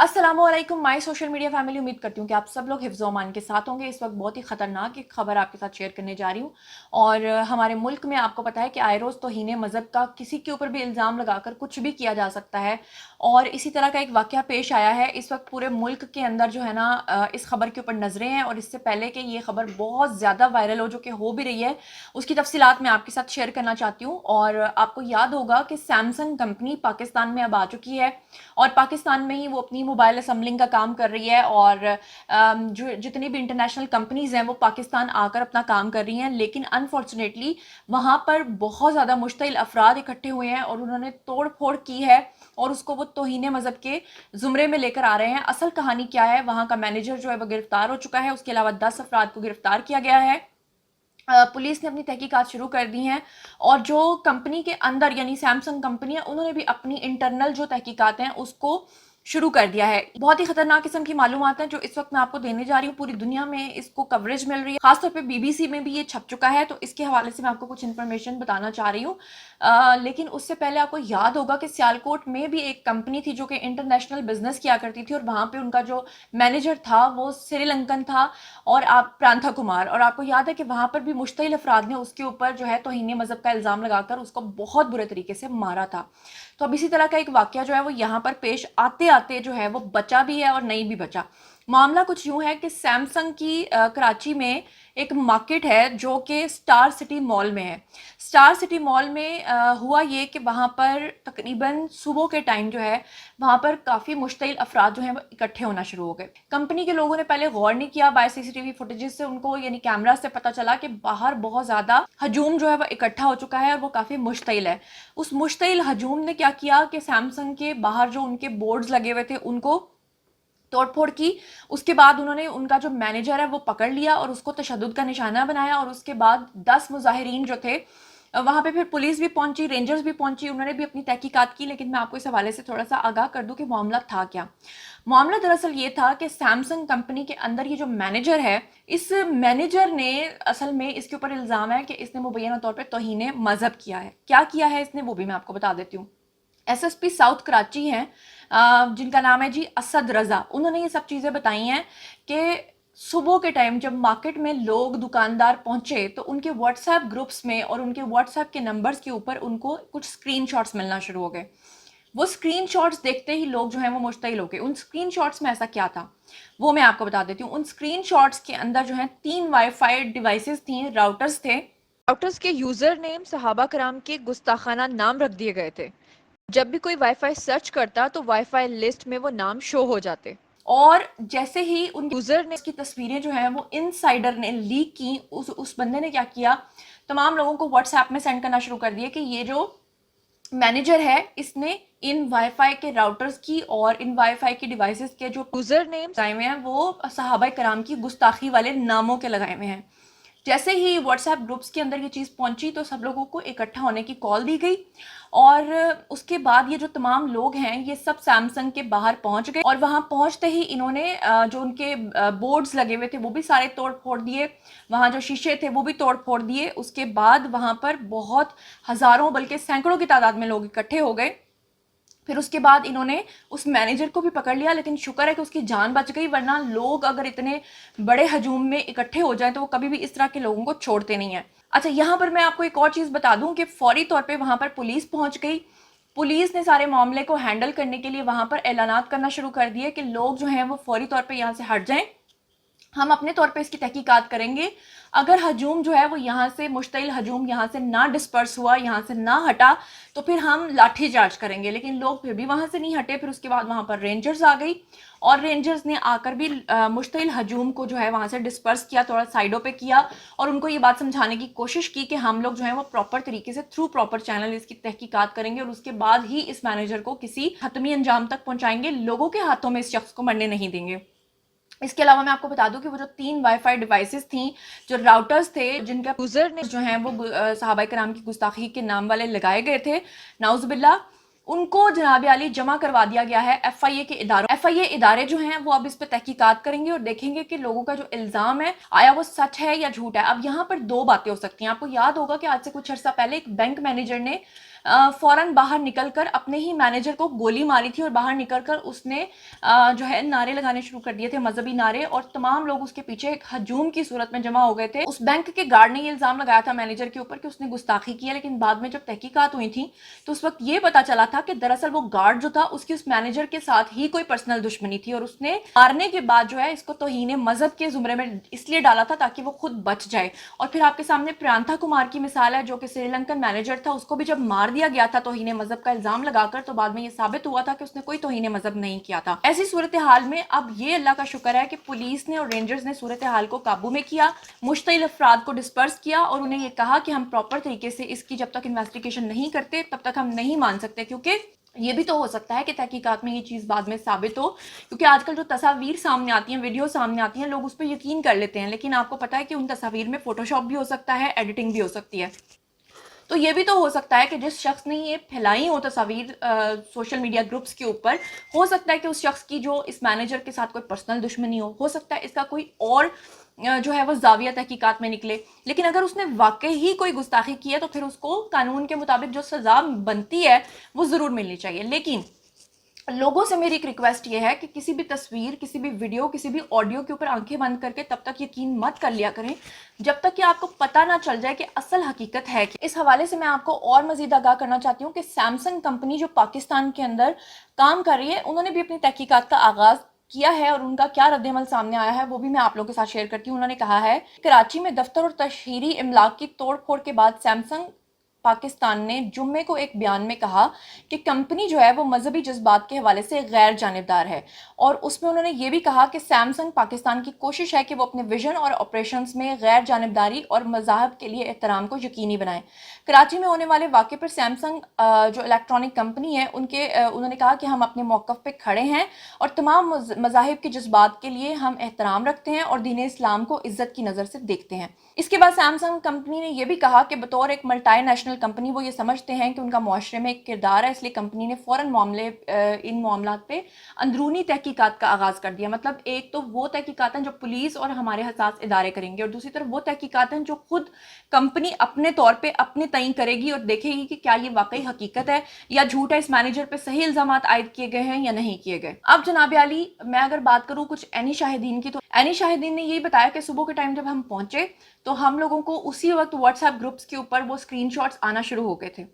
अस्सलामुअलैकुम my social media family. उम्मीद करती हूँ कि आप सब लोग हिफ्ज़ अमान के साथ होंगे। इस वक्त बहुत ही ख़तरनाक एक खबर आपके साथ शेयर करने जा रही हूँ। और हमारे मुल्क में आपको पता है कि आए रोज़ तौहीन मज़हब का किसी के ऊपर भी इल्ज़ाम लगाकर कुछ भी किया जा सकता है। और इसी तरह का एक वाक़या पेश आया है। इस वक्त पूरे मुल्क के अंदर जो है ना इस खबर के ऊपर नज़रें हैं। और इससे पहले कि ये खबर बहुत ज़्यादा वायरल हो, जो कि हो भी रही है, उसकी तफसीलात मैं आपके साथ शेयर करना चाहती हूँ। और आपको याद होगा कि सैमसंग कंपनी पाकिस्तान में अब आ चुकी है और पाकिस्तान में ही वो अपनी मोबाइल असम्बलिंग का काम कर रही है। और जो जितनी भी इंटरनेशनल कंपनीज हैं वो पाकिस्तान आकर अपना काम कर रही हैं। लेकिन अनफॉर्चुनेटली वहाँ पर बहुत ज़्यादा मुश्तिल अफराद इकट्ठे हुए हैं और उन्होंने तोड़ फोड़ की है और उसको वो तौहीन मज़हब के ज़ुमरे में लेकर आ रहे हैं। असल कहानी क्या है, वहाँ का मैनेजर जो है वो गिरफ्तार हो चुका है, उसके अलावा 10 अफराद को गिरफ्तार किया गया है। पुलिस ने अपनी तहकीकात शुरू कर दी हैं। और जो कंपनी के अंदर यानी सैमसंग कंपनी है, उन्होंने भी अपनी इंटरनल जो तहकीकात हैं उसको शुरू कर दिया है। बहुत ही खतरनाक किस्म की मालूमात हैं जो इस वक्त मैं आपको देने जा रही हूँ। पूरी दुनिया में इसको कवरेज मिल रही है, खासतौर पे बीबीसी में भी ये छप चुका है। तो इसके हवाले से मैं आपको कुछ इन्फॉर्मेशन बताना चाह रही हूँ। लेकिन उससे पहले आपको याद होगा कि सियालकोट में भी एक कंपनी थी जो कि इंटरनेशनल बिजनेस किया करती थी और वहाँ पे उनका जो मैनेजर था वो श्रीलंकन था और आप प्रांथा कुमार। और आपको याद है कि वहां पर भी मुश्तिल अफराद ने उसके ऊपर जो है तौहीन मज़हब का इल्ज़ाम लगाकर उसको बहुत बुरे तरीके से मारा था। तो अब इसी तरह का एक वाक़या जो है वो यहाँ पर पेश आते आते जो है वो बचा भी है और नहीं भी बचा। मामला कुछ यूं है कि सैमसंग की कराची में एक मार्केट है जो कि स्टार सिटी मॉल में है। स्टार सिटी मॉल में हुआ ये कि वहाँ पर तकरीबन सुबह के टाइम जो है वहाँ पर काफ़ी मुश्तिल अफराद जो हैं वो इकट्ठे होना शुरू हो गए। कंपनी के लोगों ने पहले गौर नहीं किया, बाय सीसीटीवी फुटेजेस से उनको यानी कैमरा से पता चला कि बाहर बहुत ज़्यादा हजूम जो है वो इकट्ठा हो चुका है और वो काफ़ी मुश्तिल है। उस मुश्तिल हजूम ने क्या किया कि सैमसंग के बाहर जो उनके बोर्ड्स लगे हुए थे उनको तोड़फोड़ की। उसके बाद उन्होंने उनका जो मैनेजर है वो पकड़ लिया और उसको तशद्दुद का निशाना बनाया। और उसके बाद 10 मुजाहिरीन जो थे वहाँ पे फिर पुलिस भी पहुंची, रेंजर्स भी पहुंची, उन्होंने भी अपनी तहकीकात की। लेकिन मैं आपको इस हवाले से थोड़ा सा आगाह कर दूं कि मामला था क्या। मामला दरअसल ये था कि सैमसंग कंपनी के अंदर ये जो मैनेजर है, इस मैनेजर ने असल में इसके ऊपर इल्ज़ाम है कि इसने मुबैना तौर पर तौहीन मज़हब किया है। क्या किया है इसने वो भी मैं आपको बता देती हूँ। एसएसपी साउथ कराची हैं, जिनका नाम है जी असद रजा, उन्होंने ये सब चीज़ें बताई हैं कि सुबह के टाइम जब मार्केट में लोग दुकानदार पहुंचे तो उनके व्हाट्सएप ग्रुप्स में और उनके व्हाट्सएप के नंबर्स के ऊपर उनको कुछ स्क्रीनशॉट्स मिलना शुरू हो गए। वो स्क्रीनशॉट्स देखते ही लोग जो हैं वो मुश्तिल हो गए। उन स्क्रीनशॉट्स में ऐसा क्या था वो मैं आपको बता देती हूँ। उन स्क्रीनशॉट्स के अंदर जो है 3 वाईफाई डिवाइसेस थी, राउटर्स थे। राउटर्स के यूजर नेम सहाबा कराम के गुस्ताखाना नाम रख दिए गए थे। जब भी कोई वाईफाई सर्च करता तो वाईफाई लिस्ट में वो नाम शो हो जाते। और जैसे ही उन यूजर ने इसकी तस्वीरें जो है वो इनसाइडर ने लीक की, उस बंदे ने क्या किया, तमाम लोगों को व्हाट्सएप में सेंड करना शुरू कर दिया कि ये जो मैनेजर है इसने इन वाईफाई के राउटर्स की और इन वाईफाई की डिवाइसेस के जो यूजर नेम लगाए हुए हैं वो सहाबा कराम की गुस्ताखी वाले नामों के लगाए हुए हैं। जैसे ही व्हाट्सएप ग्रुप्स के अंदर ये चीज़ पहुंची तो सब लोगों को इकट्ठा होने की कॉल दी गई। और उसके बाद ये जो तमाम लोग हैं ये सब सैमसंग के बाहर पहुंच गए और वहां पहुंचते ही इन्होंने जो उनके बोर्ड्स लगे हुए थे वो भी सारे तोड़ फोड़ दिए। वहां जो शीशे थे वो भी तोड़ फोड़ दिए। उसके बाद वहां पर बहुत हजारों बल्कि सैकड़ों की तादाद में लोग इकट्ठे हो गए। फिर उसके बाद इन्होंने उस मैनेजर को भी पकड़ लिया, लेकिन शुक्र है कि उसकी जान बच गई, वरना लोग अगर इतने बड़े हजूम में इकट्ठे हो जाएं तो वो कभी भी इस तरह के लोगों को छोड़ते नहीं है। अच्छा, यहाँ पर मैं आपको एक और चीज़ बता दूं कि फौरी तौर पे वहां पर पुलिस पहुंच गई। पुलिस ने सारे मामले को हैंडल करने के लिए वहां पर ऐलानात करना शुरू कर दिए कि लोग जो हैं वो फौरी तौर पर यहाँ से हट जाएं, हम अपने तौर पे इसकी तहकीकात करेंगे। अगर हजूम जो है वो यहाँ से मुश्तिल हजूम यहाँ से ना डिस्पर्स हुआ, यहाँ से ना हटा, तो फिर हम लाठी चार्ज करेंगे। लेकिन लोग फिर भी वहाँ से नहीं हटे। फिर उसके बाद वहाँ पर रेंजर्स आ गई और रेंजर्स ने आकर भी मुश्तिल हजूम को जो है वहाँ से डिस्पर्स किया, थोड़ा साइडों पे किया और उनको ये बात समझाने की कोशिश की कि हम लोग जो है वो प्रॉपर तरीके से थ्रू प्रॉपर चैनल इसकी तहकीकात करेंगे और उसके बाद ही इस मैनेजर को किसी हतमी अंजाम तक पहुँचाएंगे, लोगों के हाथों में इस शख्स को मरने नहीं देंगे। इसके अलावा मैं आपको बता दूं कि वो जो 3 वाईफाई डिवाइसेस थी, जो राउटर्स थे, जिनका यूजर ने जो हैं वो सहाबा कराम की गुस्ताखी के नाम वाले लगाए गए थे, नाउजुबिल्ला, उनको जनाब आली जमा करवा दिया गया है एफआईए के इदारों। एफआईए इदारे जो हैं वो अब इस पे तहकीकात करेंगे और देखेंगे कि लोगों का जो इल्जाम है आया वो सच है या झूठ है। अब यहाँ पर दो बातें हो सकती हैं। आपको याद होगा कि आज से कुछ अर्सा पहले एक बैंक मैनेजर ने فوراً باہر نکل کر اپنے ہی مینیجر کو گولی ماری تھی اور باہر نکل کر اس نے جو ہے نعرے لگانے شروع کر دیے تھے، مذہبی نعرے، اور تمام لوگ اس کے پیچھے ایک ہجوم کی صورت میں جمع ہو گئے تھے۔ اس بینک کے گارڈ نے یہ الزام لگایا تھا مینیجر کے اوپر کہ اس نے گستاخی کیا، لیکن بعد میں جب تحقیقات ہوئی تھیں تو اس وقت یہ پتا چلا تھا کہ دراصل وہ گارڈ جو تھا اس کی اس مینیجر کے ساتھ ہی کوئی پرسنل دشمنی تھی، اور اس نے مارنے کے بعد جو ہے اس کو توہین مذہب کے زمرے میں اس لیے ڈالا تھا تاکہ وہ خود بچ جائے۔ اور پھر آپ کے سامنے پرانتھا کمار کی مثال ہے، جو کہ سری لنکن مینیجر تھا، اس کو بھی جب مار دیا گیا تھا توہین مذہب کا الزام لگا کر، تو بعد میں یہ ثابت ہوا تھا کہ اس نے کوئی توہین مذہب نہیں کیا تھا۔ ایسی صورتحال میں اب یہ اللہ کا شکر ہے کہ پولیس نے اور رینجرز نے صورتحال کو قابو میں کیا، مشتعل افراد کو ڈسپرس کیا، اور انہیں یہ کہا کہ ہم پراپر طریقے سے اس کی جب تک انویسٹیگیشن نہیں کرتے تب تک ہم نہیں مان سکتے، کیونکہ یہ بھی تو ہو سکتا ہے کہ تحقیقات میں یہ چیز بعد میں ثابت ہو، کیونکہ آج کل جو تصاویر سامنے آتی ہیں، ویڈیو سامنے آتی ہیں، لوگ اس پہ یقین کر لیتے ہیں، لیکن آپ کو پتا ہے کہ ان تصاویر میں فوٹو شاپ بھی ہو سکتا ہے، ایڈیٹنگ بھی ہو سکتی ہے۔ تو یہ بھی تو ہو سکتا ہے کہ جس شخص نے یہ پھیلائی ہو تصاویر سوشل میڈیا گروپس کے اوپر، ہو سکتا ہے کہ اس شخص کی جو اس مینیجر کے ساتھ کوئی پرسنل دشمنی ہو سکتا ہے اس کا کوئی اور جو ہے وہ زاویہ تحقیقات میں نکلے، لیکن اگر اس نے واقعی ہی کوئی گستاخی کی ہے تو پھر اس کو قانون کے مطابق جو سزا بنتی ہے وہ ضرور ملنی چاہیے۔ لیکن لوگوں سے میری ایک ریکویسٹ یہ ہے کہ کسی بھی تصویر، کسی بھی ویڈیو، کسی بھی آڈیو کے اوپر آنکھیں بند کر کے تب تک یقین مت کر لیا کریں جب تک کہ آپ کو پتہ نہ چل جائے کہ اصل حقیقت ہے۔ اس حوالے سے میں آپ کو اور مزید آگاہ کرنا چاہتی ہوں کہ سیمسنگ کمپنی جو پاکستان کے اندر کام کر رہی ہے، انہوں نے بھی اپنی تحقیقات کا آغاز کیا ہے، اور ان کا کیا رد عمل سامنے آیا ہے وہ بھی میں آپ لوگوں کے ساتھ شیئر کرتی ہوں۔ انہوں نے کہا ہے کراچی میں دفتر اور تشہیری املاک کی توڑ پھوڑ کے بعد سیمسنگ پاکستان نے جمعے کو ایک بیان میں کہا کہ کمپنی جو ہے وہ مذہبی جذبات کے حوالے سے غیر جانبدار ہے، اور اس میں انہوں نے یہ بھی کہا کہ سیمسنگ پاکستان کی کوشش ہے کہ وہ اپنے ویژن اور آپریشنز میں غیر جانبداری اور مذاہب کے لیے احترام کو یقینی بنائیں۔ کراچی میں ہونے والے واقعے پر سیمسنگ جو الیکٹرانک کمپنی ہے انہوں نے کہا کہ ہم اپنے موقف پہ کھڑے ہیں اور تمام مذاہب کے جذبات کے لیے ہم احترام رکھتے ہیں اور دین اسلام کو عزت کی نظر سے دیکھتے ہیں۔ اس کے بعد سیمسنگ کمپنی نے یہ بھی کہا کہ بطور ایک ملٹی نیشنل کمپنی وہ یہ سمجھتے ہیں کہ ان کا معاشرے میں ایک کردار ہے، اس لیے کمپنی نے فوراً ان معاملات پہ اندرونی تحقیقات کا آغاز کر دیا۔ مطلب ایک تو وہ تحقیقات ہیں جو پولیس اور ہمارے حساس ادارے کریں گے، اور دوسری طرف وہ تحقیقات ہیں جو خود کمپنی اپنے طور پہ اپنے تعین کرے گی اور دیکھے گی کہ کیا یہ واقعی حقیقت ہے یا جھوٹ ہے، اس مینیجر پہ صحیح الزامات عائد کیے گئے ہیں یا نہیں کیے گئے۔ اب جناب عالی، میں اگر بات کروں کچھ عینی شاہدین کی، تو عینی شاہدین نے یہی بتایا کہ صبح کے ٹائم جب ہم پہنچے تو ہم لوگوں کو اسی وقت واٹس ایپ گروپس کے اوپر وہ اسکرین شاٹس آنا شروع ہو گئے تھے۔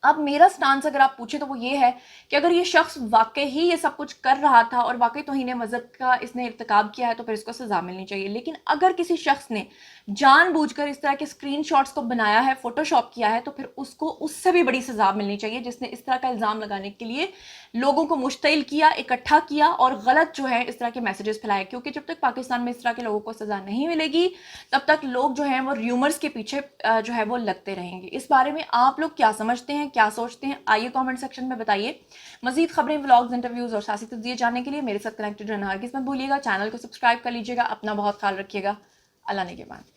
اب میرا سٹانس اگر آپ پوچھیں تو وہ یہ ہے کہ اگر یہ شخص واقعی ہی یہ سب کچھ کر رہا تھا اور واقعی توہین مذہب کا اس نے ارتکاب کیا ہے تو پھر اس کو سزا ملنی چاہیے، لیکن اگر کسی شخص نے جان بوجھ کر اس طرح کے اسکرین شاٹس کو بنایا ہے، فوٹو شاپ کیا ہے، تو پھر اس کو اس سے بھی بڑی سزا ملنی چاہیے، جس نے اس طرح کا الزام لگانے کے لیے لوگوں کو مشتعل کیا، اکٹھا کیا اور غلط جو ہے اس طرح کے میسیجز پھیلائے، کیونکہ جب تک پاکستان میں اس طرح کے لوگوں کو سزا نہیں ملے گی تب تک لوگ جو ہیں وہ ریومرز کے پیچھے جو ہے وہ لگتے رہیں گے۔ اس بارے میں آپ لوگ کیا سمجھتے ہیں، کیا سوچتے ہیں، آئیے کامنٹ سیکشن میں بتائیے۔ مزید خبریں، ولاگز، انٹرویوز اور سیاسی تجزیے جاننے کے لیے میرے ساتھ کنیکٹڈ رہنا ہرگز مت بھولیے گا۔ چینل کو سبسکرائب کر لیجیے گا۔ اپنا بہت خیال رکھیے گا۔ اللہ نگہبان۔